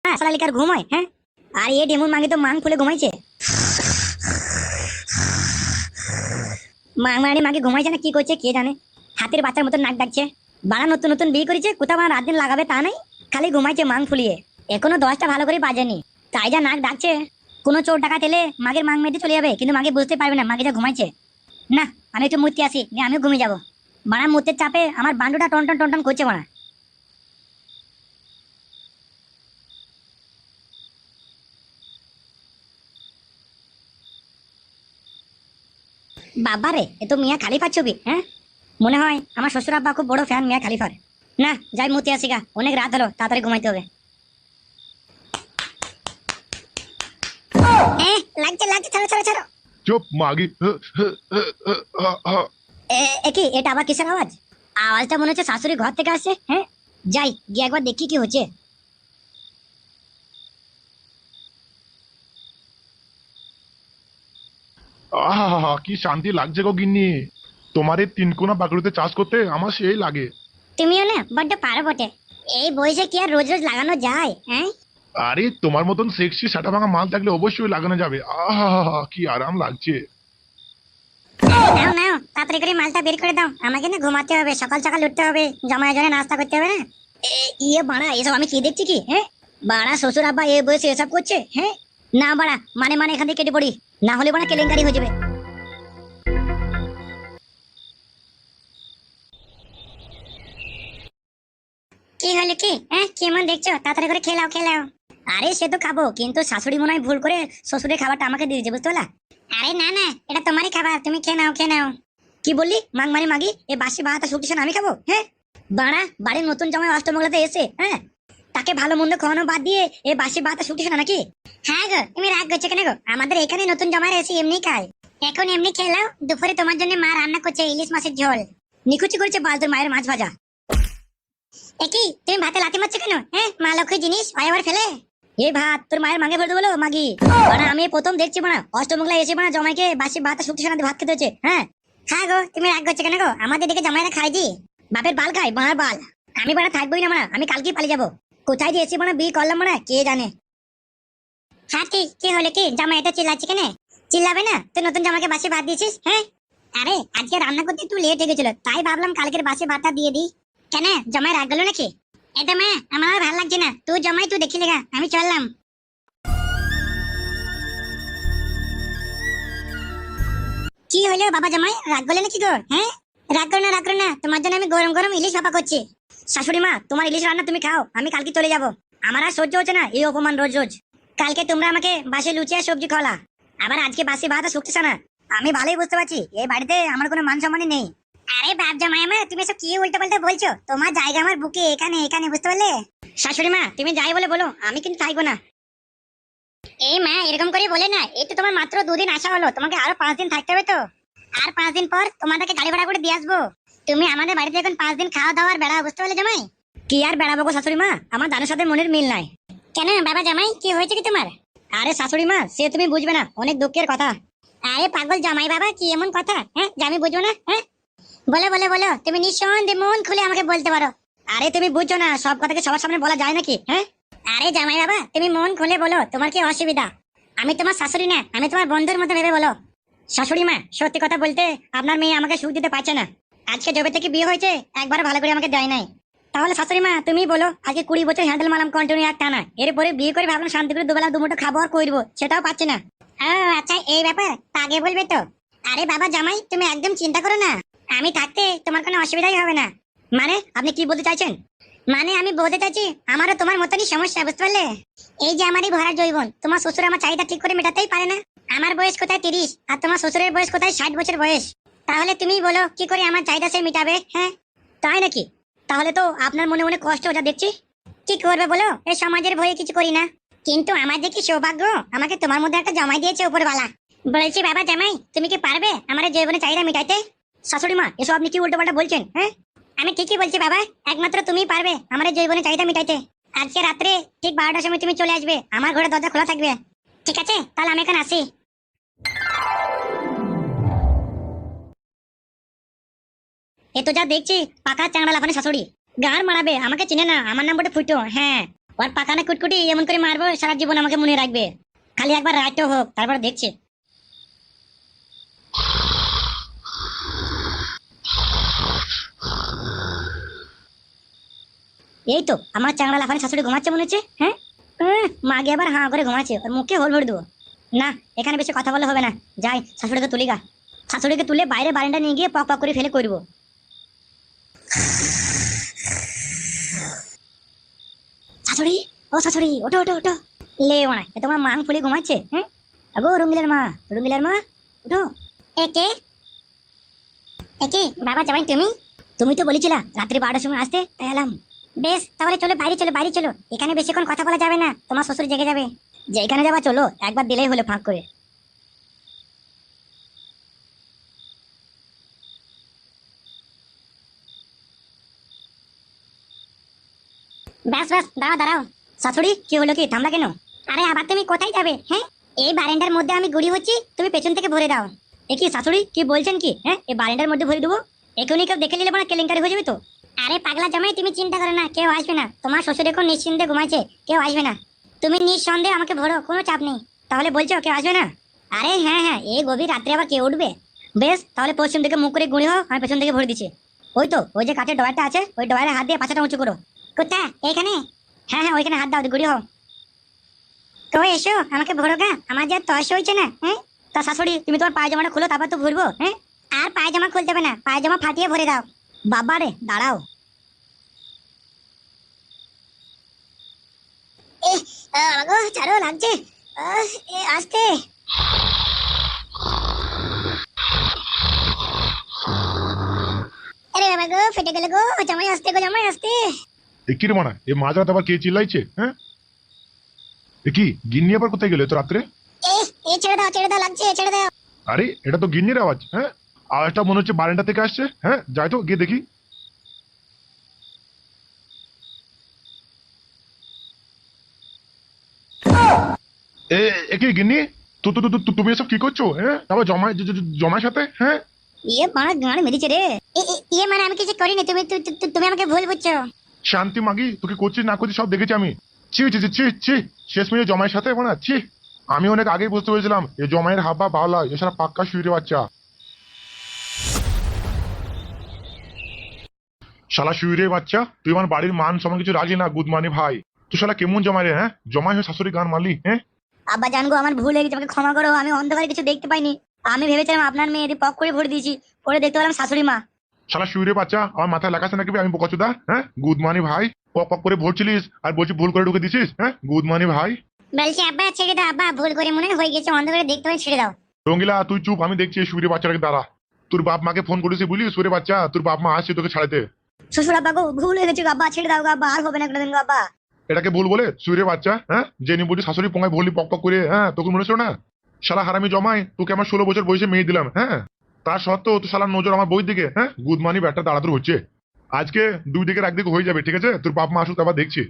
শালালিকার ঘুম হয়? হ্যাঁ, আর এ ডেমন মাগে তো মাং ফুলে ঘুমাইছে। মাংমারানি মাগে ঘুমাইছে না কি করছে কে জানে। হাতের বাচ্চার মতন নাক ডাকছে। বাড়া নতুন নতুন বিয়ে করেছে, কোথাও আমার রাত দিন লাগাবে তা নাই, খালি ঘুমাইছে মাং ফুলিয়ে। এখনো 10টা ভালো করে বাজেনি, তাই যা নাক ডাকছে। কোনো চোর ডাকাত এলে মাগের মাং মেরে চলে যাবে, কিন্তু মাগে বুঝতে পারবে না মাগে যা ঘুমাইছে। না, আমি একটু মূর্তি আসি, নিয়ে আমিও ঘুমিয়ে যাবো। বাড়া মূর্তির চাপে আমার বান্ডুটা টন টন করছে বাড়া। বাবারে, এ তো মিয়া খালিফার ছবি। হ্যাঁ, মনে হয় আমার শ্বশুর আব্বা খুব বড় ফ্যান মিয়া খালিফার। না, যাই মতি আসি গা, অনেক রাত হলো, তাড়াতাড়ি ঘুমাইতে হবে। লাগছে লাগছে, ছাড়ো ছাড়ো ছাড়ো। চুপ মাগি। কি এটা আবার কিসের আওয়াজ? আওয়াজটা মনে হচ্ছে শাশুড়ি ঘর থেকে আসছে। হ্যাঁ, যাই গিয়ে একবার দেখি কি হচ্ছে। আহা, কি শান্তি লাগছে গো গিন্নি। তোমার এই তিনকোনা বাকড়িতে চাষ করতে আমার সেই লাগে। তুমিও না বড্ড পারো বটে। এই বয়সে কি আর রোজ রোজ লাগানো যায়? হ্যাঁ, আরে তোমার মতন সেক্সি সাটা ভাঙা মাল থাকলে অবশ্যই লাগানো যাবে। আহা, কি আরাম লাগছে। নাও নাও, তাড়াতাড়ি করে মালটা বের করে দাও, আমাকে না ঘুমাতে হবে, সকাল সকাল উঠতে হবে, জামাই জনে নাস্তা করতে হবে না। ইয়ে বাড়া, এসব আমি কি দেখছি কি? হ্যাঁ, বাড়া শ্বশুর আব্বা এ বয়সে এসব করছে? হ্যাঁ, না বাড়া, মানে মানে এখান থেকে কেটে পড়ি, না হলে বাড়া কেলেঙ্কারি হয়ে যাবে। কি হলো কি? হ্যাঁ, কেমন দেখছো? তাড়াতাড়ি করে খেলাও খেলাও। আরে সে তো খাবো, কিন্তু শাশুড়ি মনে হয় ভুল করে শ্বশুরের খাবারটা আমাকে দিয়ে দিয়েছে, বুঝতে পারলা? আরে না না, এটা তোমারই খাবার, তুমি খেয়ে নাও খেয়ে নাও। কি বললি? মাংমারি মাগি, এ বাসি ভাত শুকটিছেন আমি খাবো? হ্যাঁ, বাড়া, বাড়ির নতুন জামাই অষ্টমঙ্গলাতে এসে হ্যাঁ তাকে ভালো মন্দ খাওয়ানো বাদ দিয়ে এ বাসি ভাত শুকটিছেন নাকি? হ্যাঁ গো, তুমি রাগ করছো কেন গো? আমাদের এখানে নতুন জামাই এসে এমনি খায়। এখন এমনি খেলাও, দুপুরে তোমার জন্য মা রান্না করছে ইলিশ মাছের ঝোল। নিকুচি করেছে বালতুর মায়ের মাছ ভাজা। একই তুমি ভাতে লাথি মারছো কেন? হ্যাঁ, মা লক্ষ্মী জিনিস হয় আবার ফেলে। এই ভাত তোর মায়ের মাগে ভরতে বলো মাগি। মানে আমি প্রথম দেখছি মানে অষ্টমঙ্গলা এসে মানে জামাইকে বাসি ভাত শুকতি সানাতে ভাত খেতে হচ্ছে। হ্যাঁ, হ্যাঁ গো, তুমি রাগ করছো কেন গো? আমাদের দিকে জামাইরা খায় জি, বাপের বাল খায়, মার বাল। আমি বাড়া থাকবোই না মানে, আমি কালকেই পালিয়ে যাবো। কোথায় দিয়ে এসে মানে বিয়ে করলাম মানে কে জানে। হ্যাঁ ঠিক, কি হলে কি? জামাই এটা চিল্লাচ্ছে কেন? চিল্লাবে না, তুই নতুন জামাইকে বাসি ভাত দিয়েছিস। হ্যাঁ, আরে আজকে রান্না করতে একটু লেট হয়ে গেছিল, তাই ভাবলাম কালকের বাসি ভাতটা দিয়ে দিই। কেন, জামাই রাগ গেল নাকি? এটা মা, আমার আর ভালো লাগছে না, তুই জামাই তুই দেখি লেগা, আমি চললাম। কি হলো বাবা জামাই, রাগ গলে নাকি গো? হ্যাঁ, রাগ করো না রাগ করো না, তোমার জন্য আমি গরম গরম ইলিশ ভাপা করছি। শাশুড়ি মা, তোমার ইলিশ রান্না তুমি খাও, আমি কালকে চলে যাব। আমার আর সহ্য হচ্ছে না এই অপমান রোজ রোজ। কালকে তোমরা আমাকে বাসে লুচি আর সবজি খাওয়ালা, আবার আজকে বাসি ভাত আর শুকতেছে না। আমি ভালোই বুঝতে পারছি এই বাড়িতে আমার কোনো মান সম্মানই নেই। আরে বাপ জামাই আমার, তুমি সব কি উল্টো পাল্টা বলছো? তোমার জায়গা আমার বুকে, এখানে এখানে, বুঝতে পারলে? শাশুড়ি মা, তুমি যাই বলে বলো, আমি কিন্তু থাকবো না। এই মা, এরকম করে বলে না, এই তো তোমার মাত্র 2 দিন আসা হলো, তোমাকে আরো 5 দিন থাকতে হবে তো। আর 5 দিন পর তোমাদেরকে গাড়ি ভাড়া করে দিয়ে আসবো। তুমি আমাদের বাড়িতে এখন 5 দিন খাওয়া দাওয়ার বেড়া, বুঝতে পারলে জামাই? কি আর বেড়াবো গো শাশুড়ি মা, আমার দানুর সাথে মনের মিল নাই। কেন বাবা জামাই, কি হয়েছে কি তোমার? আরে শাশুড়ি মা, সে তুমি বুঝবে না, অনেক দুঃখের কথা। আরে পাগল জামাই বাবা, কি এমন কথা হ্যাঁ যে আমি বুঝবো না? হ্যাঁ, বলো বলো বলো, তুমি নিঃসন্দেহে মন খুলে আমাকে বলতে পারো। আরে তুমি বুঝছো না, সব কথাকে সবার সামনে বলা যায় নাকি? হ্যাঁ, আরে জামাই বাবা, তুমি মন খুলে বলো, তোমার কি অসুবিধা? আমি তোমার শাশুড়ি না, আমি তোমার বন্ধুর মতো ভেবে বলো। শাশুড়ি মা, সত্যি কথা বলতে আপনার মেয়ে আমাকে সুখ দিতে পারছে না। আজকে যবে থেকে বিয়ে হয়েছে একবার ভালো করে আমাকে দেয় নাই। তাহলে শাশুড়ি মা তুমি বলো, আজকে 20 বছর হ্যান্ডেল মারলাম কন্টিনিউ এক টানা, এরপরে বিয়ে করে ভাবলাম শান্তি করে দুবেলা দুমুঠো খাবো আর করবো, সেটাও পাচ্ছি না। আচ্ছা এই ব্যাপার, তা আগে বলবে তো। আরে বাবা জামাই, তুমি একদম চিন্তা করো না, আমি থাকতে তোমার কোনো অসুবিধাই হবে না। মানে আপনি কি বলতে চাইছেন? মানে আমি বলতে চাইছি, আমারও তোমার মতনই সমস্যা, বুঝতে পারলে? এই যে আমারই ভরা জৈবন, তোমার শ্বশুর আমার চাহিদা ঠিক করে মেটাতেই পারে না। আমার বয়স কোথায় 30, আর তোমার শ্বশুরের বয়স কোথায় 60 বছর বয়স। তাহলে তুমি বলো কি করে আমার চাহিদা সে মিটাবে? হ্যাঁ, তাই নাকি? তাহলে তো আপনার মনে মনে কষ্ট যা দেখছি। কি করবে বলো, এই সমাজের ভয়ে কিছু করি না। কিন্তু আমার যে কি সৌভাগ্য, আমাকে তোমার মধ্যে একটা জামাই দিয়েছে উপরওয়ালা। বলছি বাবা জামাই, তুমি কি পারবে আমার জীবনের চাহিদা মিটাইতে? শাশুড়ি মা, এসব আপনি কি উল্টোপাল্টা বলছেন? হ্যাঁ, আমি ঠিকই বলছি বাবা, একমাত্র তুমিই পারবে আমার জীবনের চাহিদা মিটাইতে। আজকে রাত্রে ঠিক 12টার সময় তুমি চলে আসবে, আমার ঘরে দরজা খোলা থাকবে। ঠিক আছে, তাহলে আমি এখন আসি। এ তো যা দেখছি পাকা চ্যাংড়া লাফানি শাশুড়ি, গার মারাবে, আমাকে চিনে না, আমার নাম বটে ফুটো। হ্যাঁ, ওর পাকানে কুটকুটি এমন করে মারবো সারা জীবন আমাকে মনে রাখবে। খালি একবার রাতও হোক, তারপর দেখছি। এই তো আমার চাংড়া লাফানি শাশুড়ি ঘুমাচ্ছে মনে হচ্ছে। হ্যাঁ, মাগে আবার হাঁ করে ঘুমাচ্ছে, ওর মুখে হোল ভরে দেবো। না, এখানে বেশি কথা বলে হবে না, যাই শাশুড়িকে তুলি গা। শাশুড়িকে তুলে বাইরে বারান্দা নিয়ে গিয়ে পক পক করে ফেলে করবো। শাশুড়ি, ও শাশুড়ি, ওঠো ওঠো ওঠো। লে ওনা, এ তোমার মাং ফুলে ঘুমাচ্ছে। হ্যাঁ, আগো রঙ্গিলার মা, রঙ্গিলার মা ওঠো। একে একে বাবা জামাই, তুমি তুমি তো বলেছিলা রাত্রি 12টার সময় আসতে, তাই এলাম। বেশ, তাহলে চলো বাইরে, চলো বাইরে চলো, এখানে বেশিক্ষণ কথা বলা যাবে না, তোমার শ্বশুর জেগে যাবে। যেখানে যাবা চলো, একবার দিলেই হলো ফাঁক করে। ব্যাস ব্যাস, দাঁড়াও দাঁড়াও। শাশুড়ি, কি হলো, কি থামলা কেন? আরে আবার তুমি কোথায় যাবে? হ্যাঁ, এই বারান্দার মধ্যে আমি গুড়ি হচ্ছি, তুমি পেছন থেকে ভরে দাও। এ কি শাশুড়ি, কি বলছেন কি? হ্যাঁ, এই বারান্দার মধ্যে ভরে দেবো? এখনই কেউ দেখে নিলে মানে কেলেঙ্কারি হয়ে যাবে তো। আরে পাগলা জামাই, তুমি চিন্তা করো না, কেউ আসবে না। তোমার শ্বশুর এখন নিশ্চিন্তে ঘুমাইছে, কেউ আসবে না। তুমি নিঃসন্দেহে আমাকে ভরো, কোনো চাপ নেই। তাহলে বলছো কেউ আসবে না? আরে হ্যাঁ হ্যাঁ, এই গভীর রাত্রে আবার কে উঠবে? বেশ, তাহলে পশ্চিম দিকে মুখ করে গুঁড়ি হও, আমি পেছন থেকে ভরে দিচ্ছি। ওই তো, ওই যে কাঠের ডয়ারটা আছে, ওই ডয়ারে হাত দিয়ে পাছাটা উঁচু করো। কোথায়? এইখানে? হ্যাঁ হ্যাঁ, ওইখানে হাত দাও, গুঁড়ি হও। তো এসো, আমাকে ভরো গা, আমার যা তয়স হয়েছে না। হ্যাঁ, তা শাশুড়ি, তুমি তোমার পায়জামাটা খুলো, তারপর তো ভরবো। হ্যাঁ, আর পায়জামা খুলতে হবে না, পায়জামা ফাটিয়ে ভরে দাও। বাবা রে, দাঁড়াও। আমাকে ছাড়ো, লাগছে। আস্তে। আরে বাবা গো, ফেটে গেল গো, জামাই আসতে গো, জামাই আসতে। এ কি রে মানা, এ মাঝরাত আবার কে চিল্লাইছে? হ্যাঁ, এ কি গিন্নি আবার কোথায় গেলে তো রাত্রে? ছেড়ে দাও, লাগছে, ছেড়ে দাও। আরে এটা তো গিন্নির আওয়াজ। হ্যাঁ, আওয়াজটা মনে হচ্ছে বারান্দা থেকে আসছে। হ্যাঁ, যাই তো গিয়ে দেখি। এ এ কি গিন্নি, তুমি এসব কি করছো? হ্যাঁ, আবার জমায়ের সাথে? হ্যাঁ, ইয়ে মারা গান মেরেছে রে। ইয়ে মানে আমি কিছু করিনি, তুমি আমাকে ভুল বুঝছো। শান্তি মাগি, তোকে করছিস না করছিস সব দেখেছি আমি। ছি ছি ছি ছি ছি, শেষ মেয়ে জমায়ের সাথে মানে ছি। আমি অনেক আগেই বুঝতে পেরেছিলাম এই জমায়ের হাব্বা বাওলা, এছাড়া পাক্কা শুইরে বাচ্চা। শালা শুইরে বাচ্চা, তুই আমার বাড়ির মান সমান কিছু রাখলি না গুদমানি ভাই। তুই শালা কেমন জমাই রে? হ্যাঁ, জমাই হয়ে শাশুড়ি গান মারলি? হ্যাঁ, আব্বা জান গো, আমার ভুল হয়ে গেছে, আমাকে ক্ষমা করো। আমি অন্ধকারে কিছু দেখতে পাইনি। আমি ভেবেছিলাম আপনার মেয়ে, পক করে ভরে দিয়েছি, পরে দেখতে পেলাম শাশুড়ি মা। শালা শুইরে বাচ্চা, আমার মাথায় লাগাছে নাকি আমি বোকাচোদা? হ্যাঁ, গুদমানি ভাই, পক পক করে ভরছিলিস আর বলছি ভুল করে ঢুকে দিছিস। হ্যাঁ, গুদমানি ভাই। বলছি আব্বা ছেড়ে দাও, আব্বা ভুল করে মনে হয়ে গেছে, অন্ধকারে দেখতে পাই, ছেড়ে দাও। রঙ্গিলা তুই চুপ, আমি দেখছি এই শুইরে বাচ্চাটাকে। দাঁড়া, তোর বাপ মাকে ফোন করেছি বুঝলি? শুইরে বাচ্চা, তোর বাপ মা আসছে তোকে ছাড়াতে। শ্বশুর আব্বা গো, ভুল হয়ে গেছে গো আব্বা, ছেড়ে দাও গো আব্বা, আর হবে না কোনোদিন গো আব্বা। এটাকে ভুল বলে শুইরে বাচ্চা? হ্যাঁ, জেনি বুঝি শাশুড়ি পোঙায় ভরলি পক পক করে। হ্যাঁ, তোকে মনে ছিল না? শালা হারামি জমাই, তোকে আমার 16 বছর বয়সে মেয়ে দিলাম। হ্যাঁ, তার সত্ত্বেও তো শালার নজর আমার বই দিকে। হ্যাঁ, গুদমানি ব্যাটটা দাঁড়াতে হচ্ছে। আজকে দুই দিকের একদিকে হয়ে যাবে, ঠিক আছে? তোর বাপ মা আসুক, আবার দেখছি।